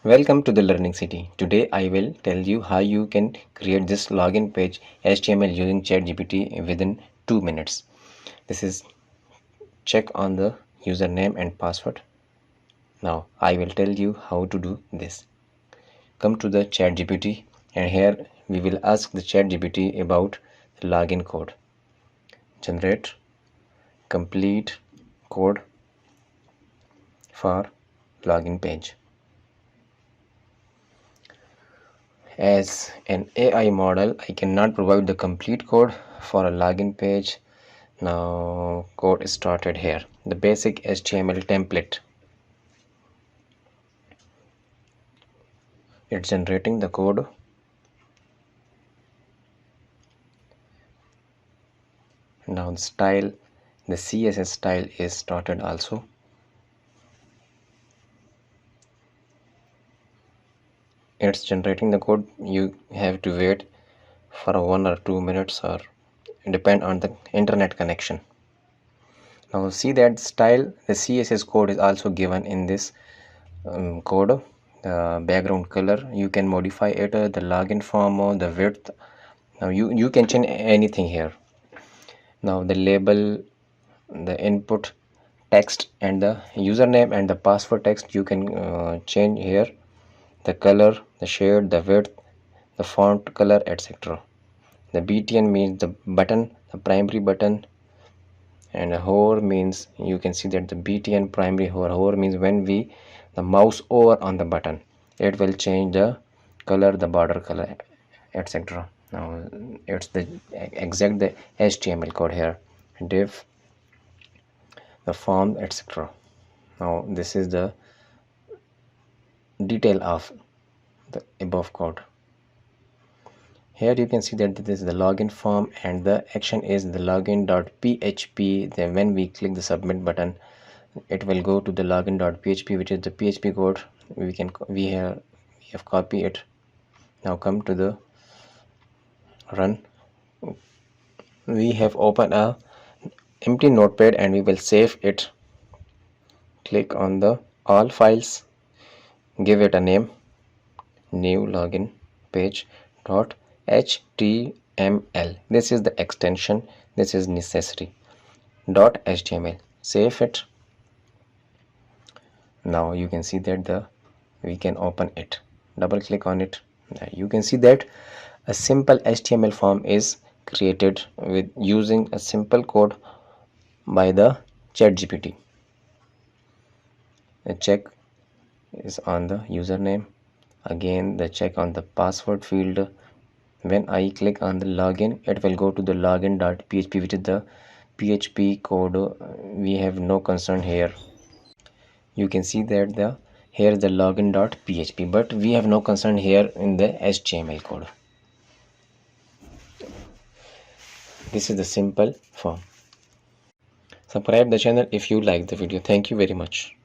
Welcome to the Learning City. Today I will tell you how you can create this login page HTML using ChatGPT within 2 minutes. This is check on the username and password. Now I will tell you how to do this. Come to the ChatGPT and here we will ask the ChatGPT about the login code. Generate complete code for login page. As an AI model, I cannot provide the complete code for a login page. Now code is started here. The basic HTML template. It's generating the code. Now the style, the CSS style is started also. It's generating the code. You have to wait for 1 or 2 minutes or depend on the internet connection. Now see that style, the CSS code is also given in this code. The background color you can modify it, the login form, the width. Now you can change anything here. Now the label, the input text and the username and the password text you can change here. The color, the shade, the width, the font color, etc. The BTN means the button, the primary button, and a hover means you can see that the BTN primary hover means when we the mouse over on the button, it will change the color, the border color, etc. Now it's the exact the HTML code here, div, the form, etc. Now this is the detail of the above code. Here you can see that this is the login form and the action is the login.php. Then when we click the submit button, it will go to the login.php, which is the PHP code. We have copied it. Now come to the run. We have opened a empty notepad and we will save it. Click on the all files, give it a name, new login page dot HTML. This is the extension, this is necessary. .html. Save it. Now you can see that we can open it. Double click on it. Now you can see that a simple HTML form is created with using a simple code by the ChatGPT. The check is on the username. Again the check on the password field. When I click on the login, it will go to the login.php, which is the PHP code. We have no concern here. You can see that here is the login.php, but we have no concern here in the HTML code. This is the simple form. Subscribe the channel if you like the video. Thank you very much.